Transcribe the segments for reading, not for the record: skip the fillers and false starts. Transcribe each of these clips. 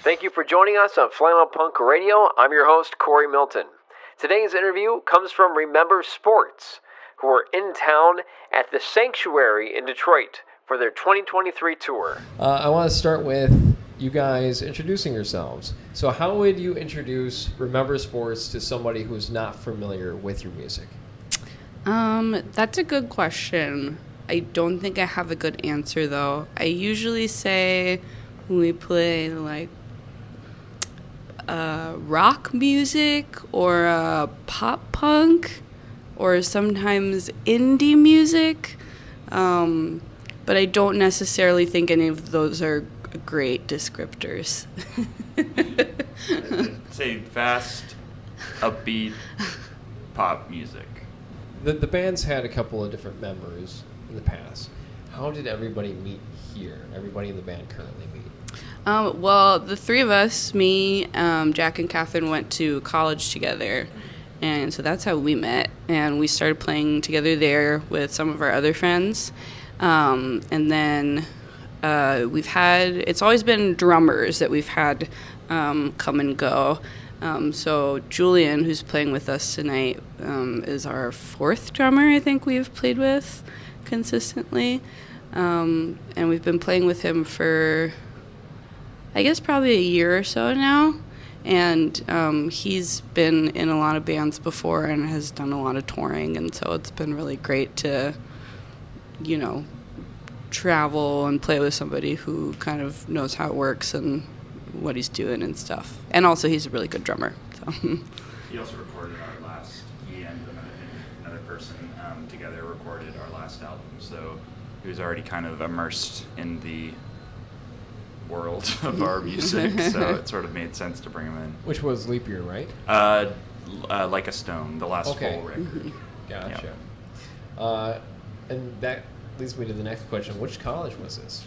Thank you for joining us on Flannel Punk Radio. I'm your host, Corey Milton. Today's interview comes from Remember Sports, who are in town at the Sanctuary in Detroit for their 2023 tour. I want to start with you guys introducing yourselves. So how would you introduce Remember Sports to somebody who's not familiar with your music? That's a good question. I don't think I have a good answer, though. I usually say when we play, like, rock music or pop punk or sometimes indie music, but I don't necessarily think any of those are great descriptors. Say fast, upbeat pop music. The band's had a couple of different members in the past. How did everybody meet here? Everybody in the band currently meet? Well, the three of us, me, Jack, and Catherine, went to college together, and so that's how we met. And we started playing together there with some of our other friends. And then it's always been drummers that we've had come and go. So Julian, who's playing with us tonight, is our fourth drummer I think we've played with consistently. And we've been playing with him for, I guess, probably a year or so now. And he's been in a lot of bands before and has done a lot of touring. And so it's been really great to, travel and play with somebody who kind of knows how it works and what he's doing and stuff. And also he's a really good drummer. So. He also recorded our last, he and another person together recorded our last album. So he was already kind of immersed in the world of our music, so it sort of made sense to bring him in. Which was Leap Year, right? Like a Stone, the last full record. Mm-hmm. Gotcha. Yep. And that leads me to the next question. Which college was this?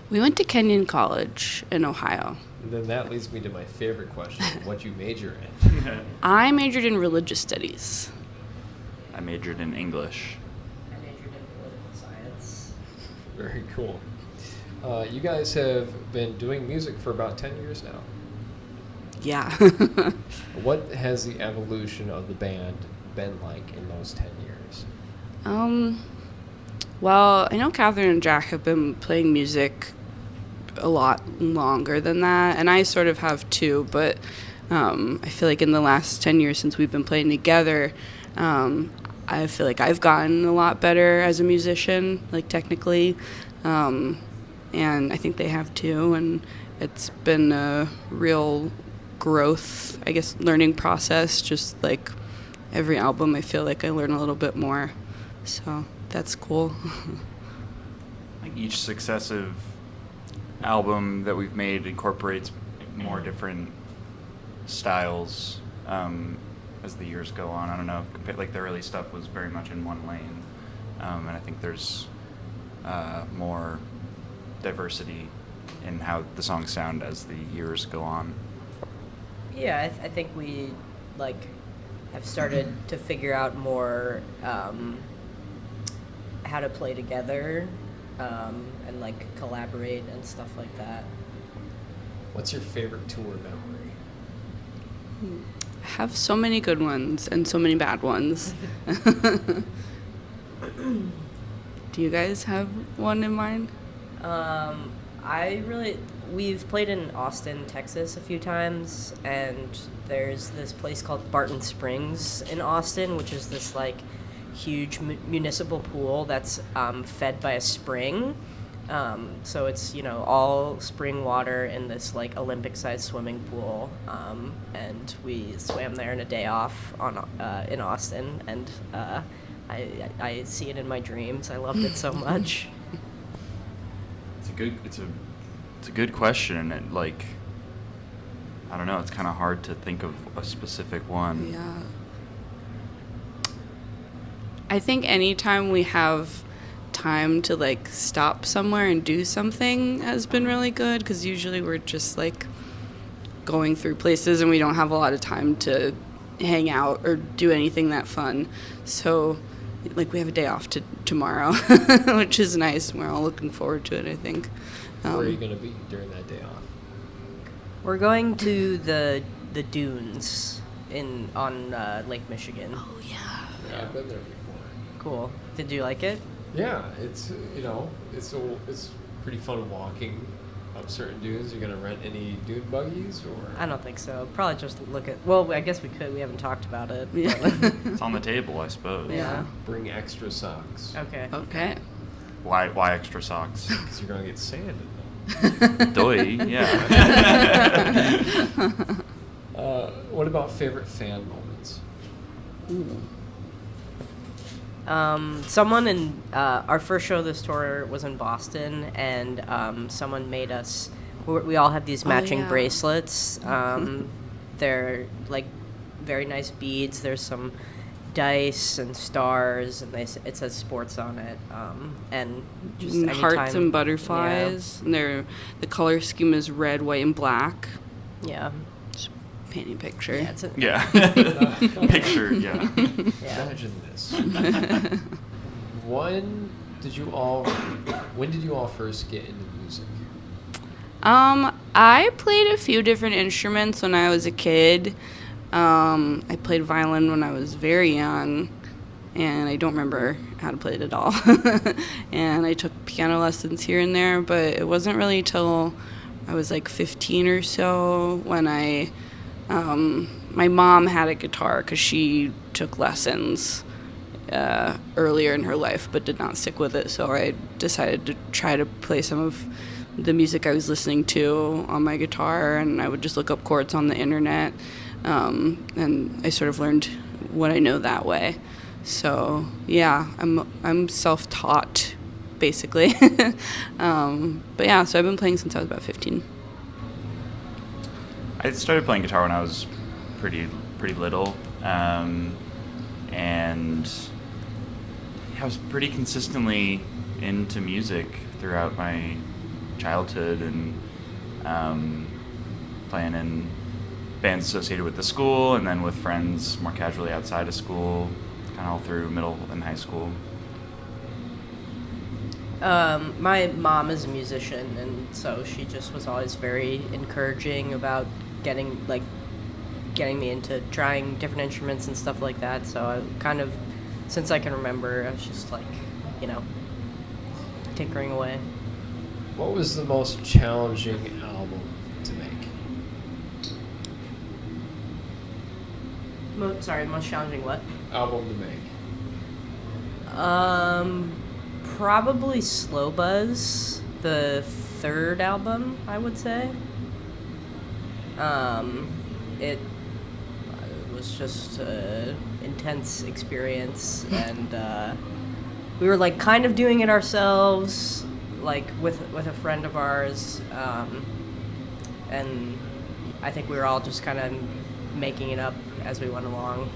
We went to Kenyon College in Ohio. And then that leads me to my favorite question. What you major in? I majored in religious studies. I majored in English. I majored in political science. Very cool. You guys have been doing music for about 10 years now. Yeah. What has the evolution of the band been like in those 10 years? Well, I know Catherine and Jack have been playing music a lot longer than that, and I sort of have too, but I feel like in the last 10 years since we've been playing together, I feel like I've gotten a lot better as a musician, like technically, and I think they have too, and it's been a real growth, I guess, learning process. Just like every album, I feel like I learn a little bit more, so that's cool. Like each successive album that we've made incorporates more different styles as the years go on. I don't know, like the early stuff was very much in one lane, and I think there's more diversity in how the songs sound as the years go on. Yeah, I think we have started to figure out more how to play together and collaborate and stuff like that. What's your favorite tour memory? I have so many good ones and so many bad ones. Do you guys have one in mind? We've played in Austin, Texas a few times, and there's this place called Barton Springs in Austin, which is this huge municipal pool that's fed by a spring. So it's, all spring water in this Olympic-sized swimming pool, and we swam there in a day off in Austin, and I see it in my dreams. I loved it so much. It's a good question, and I don't know, it's kind of hard to think of a specific one. Yeah. I think anytime we have time to stop somewhere and do something has been really good, because usually we're just going through places and we don't have a lot of time to hang out or do anything that fun. So like we have a day off tomorrow, which is nice. We're all looking forward to it, I think. Where are you going to be during that day off? We're going to the dunes on Lake Michigan. Oh, yeah. Yeah, I've been there before. Cool. Did you like it? Yeah, it's it's pretty fun walking up certain dunes. You're gonna rent any dune buggies or? I don't think so. Probably just look at. Well, I guess we could. We haven't talked about it. Yeah. It's on the table, I suppose. Yeah. Bring extra socks. Okay. Okay. Why extra socks? Because you're gonna get sand in them. Doy, yeah. What about favorite fan moments? Someone in our first show of this tour was in Boston, and someone made us. We all have these matching yeah. bracelets. They're like very nice beads. There's some dice and stars, and it says sports on it. And just And hearts anytime- and butterflies. And the color scheme is red, white, and black. Yeah. Just painting a picture. Yeah. It's a, Yeah. Picture, yeah. yeah. Imagine this. When did you all first get into music? I played a few different instruments when I was a kid. I played violin when I was very young, and I don't remember how to play it at all. And I took piano lessons here and there, but it wasn't really till I was like 15 or so when my mom had a guitar because she took lessons earlier in her life but did not stick with it, so I decided to try to play some of the music I was listening to on my guitar, and I would just look up chords on the internet, and I sort of learned what I know that way. So yeah, I'm self-taught basically. But yeah, so I've been playing since I was about 15. I started playing guitar when I was pretty little, and I was pretty consistently into music throughout my childhood, and playing in bands associated with the school, and then with friends more casually outside of school, kind of all through middle and high school. My mom is a musician, and so she just was always very encouraging about getting me into trying different instruments and stuff like that. So I kind of, since I can remember, I was just like, tinkering away. What was the most challenging album to make? Most challenging what? Album to make. Probably Slow Buzz, the third album, I would say. It was just an intense experience, and we were like kind of doing it ourselves, like with a friend of ours, and I think we were all just kind of making it up as we went along.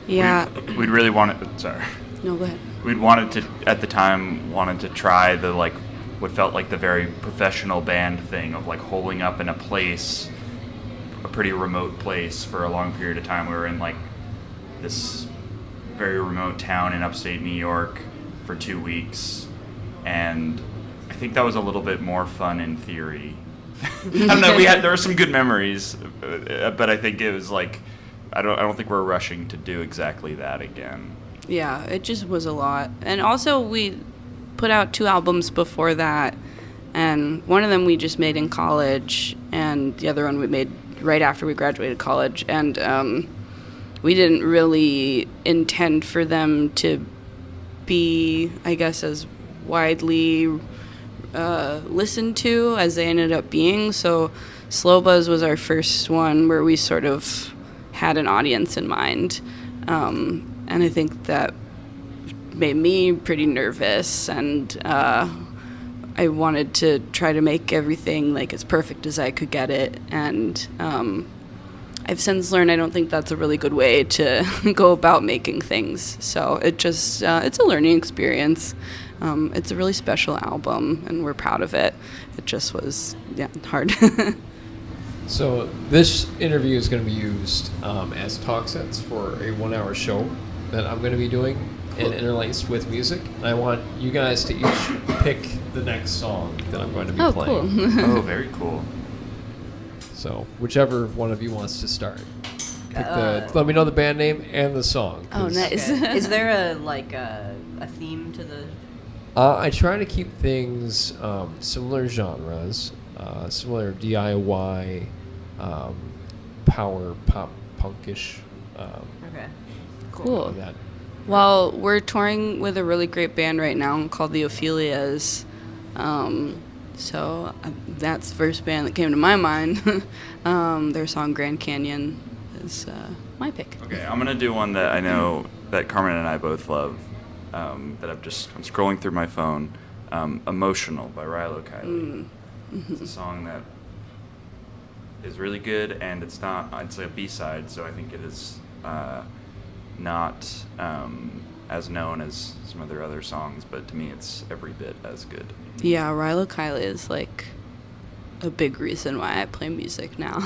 Yeah. We'd really wanted. Sorry. No, go ahead. We'd wanted to, at the time, wanted to try the what felt like the very professional band thing of holing up in a place, a pretty remote place for a long period of time. We were in this very remote town in upstate New York for 2 weeks, and I think that was a little bit more fun in theory. I don't know. There were some good memories, but I think it was I don't think we're rushing to do exactly that again. Yeah, it just was a lot. And also we put out 2 albums before that, and one of them we just made in college, and the other one we made right after we graduated college, and we didn't really intend for them to be, I guess, as widely listened to as they ended up being. So Slow Buzz was our first one where we sort of had an audience in mind, and I think that made me pretty nervous, and I wanted to try to make everything as perfect as I could get it, and I've since learned I don't think that's a really good way to go about making things. So it just it's a learning experience. It's a really special album, and we're proud of it. It just was hard. So this interview is going to be used as talk sets for a 1-hour show that I'm going to be doing, and interlaced with music. And I want you guys to each pick the next song that I'm going to be playing. Cool. Oh, very cool. So whichever one of you wants to start. Let me know the band name and the song. Oh, nice. Okay. Is there a theme to the? I try to keep things similar genres, similar DIY, power pop punkish. Okay. Cool. That. Well, we're touring with a really great band right now called the Ophelias. So that's the first band that came to my mind. Their song Grand Canyon is my pick. Okay, I'm gonna do one that I know that Carmen and I both love. That I'm scrolling through my phone. Emotional by Rilo Kiley. It's a song that is really good, and it's a B-side, so I think it is not as known as some of their other songs, but to me it's every bit as good. Yeah, Rilo Kiley is like a big reason why I play music now.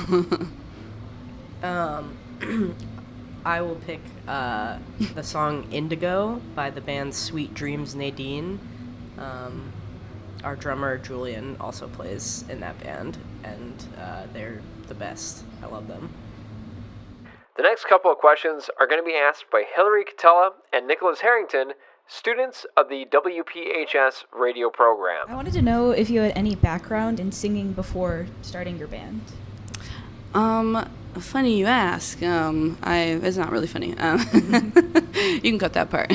I will pick the song Indigo by the band Sweet Dreams Nadine. Our drummer Julian also plays in that band, and they're the best. I love them. The next couple of questions are going to be asked by Hillary Catella and Nicholas Harrington, students of the WPHS radio program. I wanted to know if you had any background in singing before starting your band. Funny you ask. It's not really funny. You can cut that part.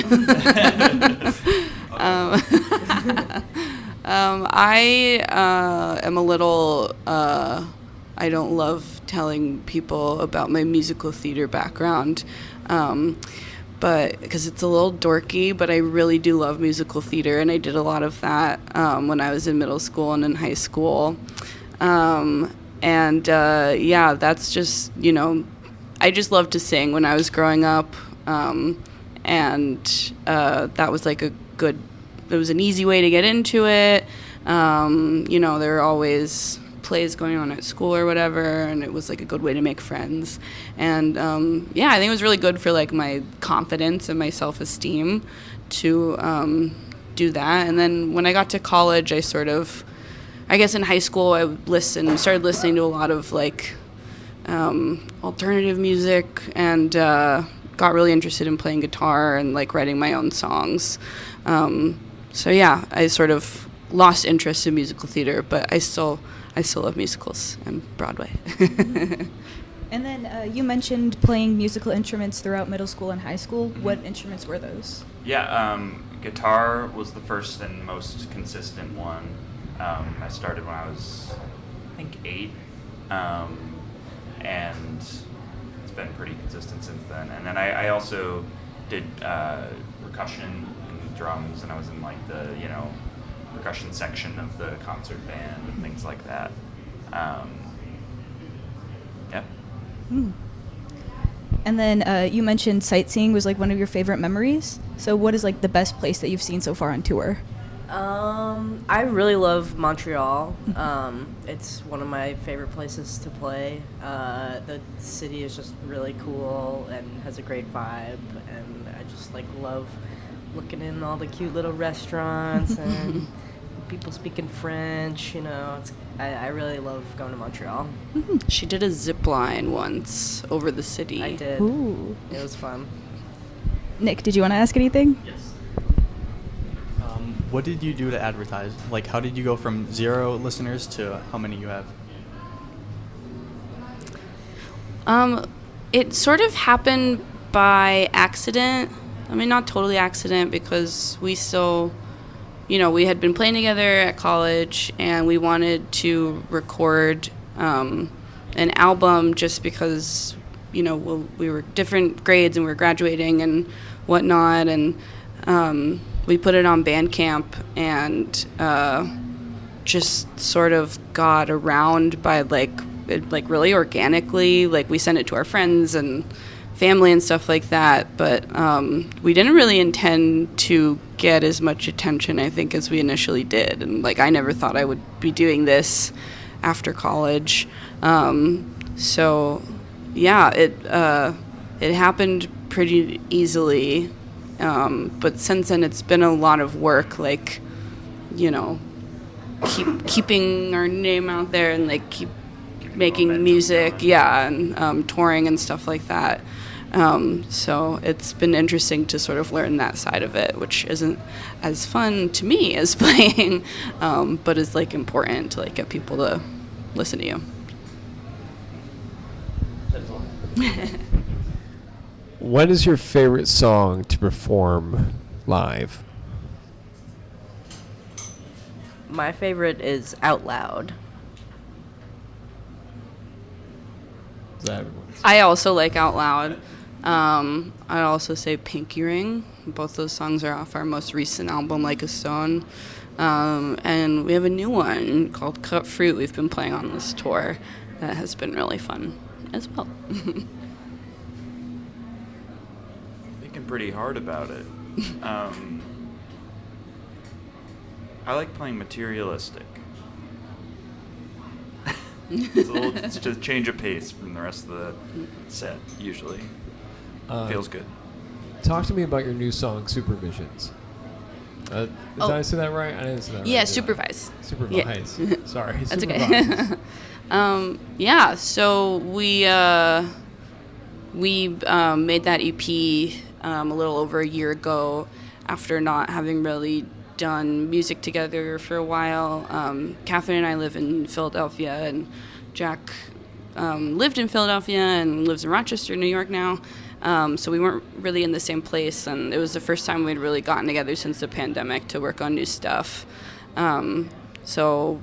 I am a little. I don't love telling people about my musical theater background, but because it's a little dorky. But I really do love musical theater, and I did a lot of that when I was in middle school and in high school. That's just, I just loved to sing when I was growing up. That was like it was an easy way to get into it. There were always plays going on at school or whatever, and it was like a good way to make friends. And I think it was really good for like my confidence and my self-esteem to do that. And then when I got to college, I guess in high school I started listening to a lot of like alternative music, and got really interested in playing guitar and like writing my own songs. I sort of lost interest in musical theater, but I still love musicals and Broadway. And then you mentioned playing musical instruments throughout middle school and high school. Mm-hmm. What instruments were those? Yeah, guitar was the first and most consistent one. I started when I was, I think, 8, and it's been pretty consistent since then. And then I also did percussion and drums, and I was in like the percussion section of the concert band and things like that. Yeah. Mm. And then you mentioned sightseeing was like one of your favorite memories. So what is like the best place that you've seen so far on tour? I really love Montreal. It's one of my favorite places to play. The city is just really cool and has a great vibe, and I just like love looking in all the cute little restaurants and people speaking French. I really love going to Montreal. She did a zip line once over the city. I did. Ooh. It was fun. Nick, did you want to ask anything? Yes. What did you do to advertise? Like, how did you go from 0 listeners to how many you have? It sort of happened by accident. I mean, not totally accident, because we still, we had been playing together at college, and we wanted to record an album just because, we were different grades and we were graduating and whatnot, and we put it on Bandcamp, and just sort of got around by really organically. Like, we sent it to our friends and family and stuff like that, but we didn't really intend to get as much attention, I think, as we initially did. And like, I never thought I would be doing this after college. It happened pretty easily. But since then, it's been a lot of work, like, keeping our name out there and like keep making music, and touring and stuff like that. So it's been interesting to sort of learn that side of it, which isn't as fun to me as playing, but is like important to like get people to listen to you. What is your favorite song to perform live? My favorite is Out Loud. Is that everyone's? I also like Out Loud. I'd also say Pinky Ring. Both those songs are off our most recent album, Like a Stone. And we have a new one called Cut Fruit we've been playing on this tour that has been really fun as well. Thinking pretty hard about it. I like playing Materialistic. It's just a change of pace from the rest of the set, usually. Feels good. Talk to me about your new song, Supervisions. Did I say that right? I didn't say that right. Yeah, did I? Supervise. Supervise. Yeah. Sorry. That's Supervise. okay. So we made that EP a little over a year ago after not having really done music together for a while. Catherine and I live in Philadelphia, and Jack lived in Philadelphia and lives in Rochester, New York now. So we weren't really in the same place, and it was the first time we'd really gotten together since the pandemic to work on new stuff. So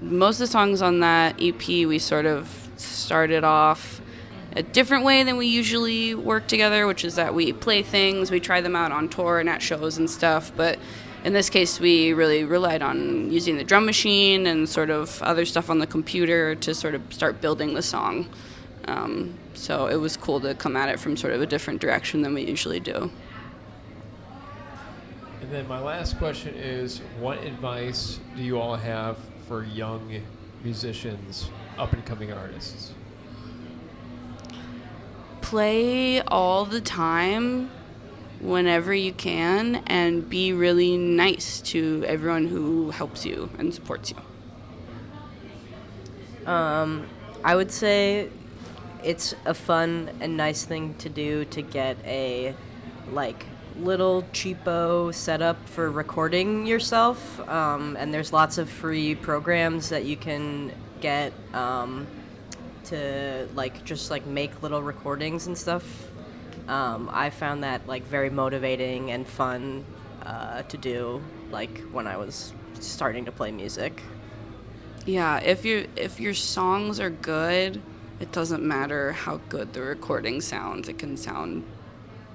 most of the songs on that EP, we sort of started off a different way than we usually work together, which is that we play things, we try them out on tour and at shows and stuff, but in this case, we really relied on using the drum machine and sort of other stuff on the computer to sort of start building the song. So it was cool to come at it from sort of a different direction than we usually do. And then my last question is, what advice do you all have for young musicians, up-and-coming artists? Play all the time, whenever you can, and be really nice to everyone who helps you and supports you. I would say it's a fun and nice thing to do to get a little cheapo setup for recording yourself, and there's lots of free programs that you can get to just make little recordings and stuff. I found that very motivating and fun to do when I was starting to play music. Yeah, if your songs are good, it doesn't matter how good the recording sounds. It can sound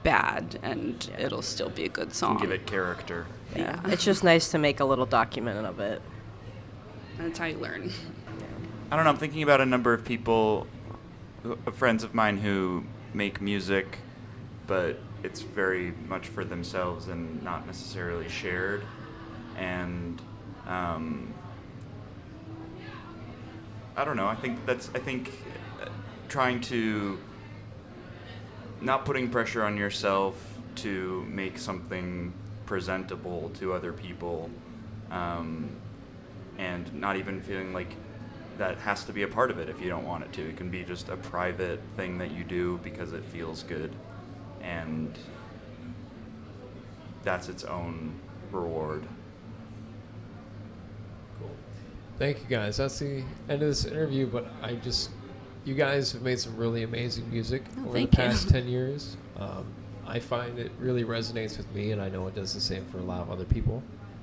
bad, and it'll still be a good song. Give it character. Yeah, it's just nice to make a little document of it. That's how you learn. I don't know, I'm thinking about a number of people, friends of mine who make music, but it's very much for themselves and not necessarily shared. And I don't know, I think trying to not putting pressure on yourself to make something presentable to other people, and not even feeling like that has to be a part of it if you don't want it to. It can be just a private thing that you do because it feels good, and that's its own reward. Cool. Thank you guys. That's the end of this interview, but you guys have made some really amazing music over the past 10 years. I find it really resonates with me, and I know it does the same for a lot of other people.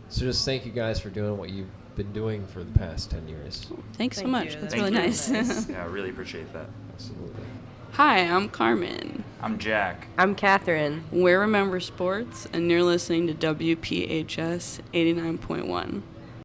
So just thank you guys for doing what you've been doing for the past 10 years. Thanks so much. That's Thank really you. nice. Yeah, I really appreciate that. Absolutely. Hi, I'm Carmen. I'm Jack. I'm Catherine. We're Remember Sports, and you're listening to WPHS 89.1.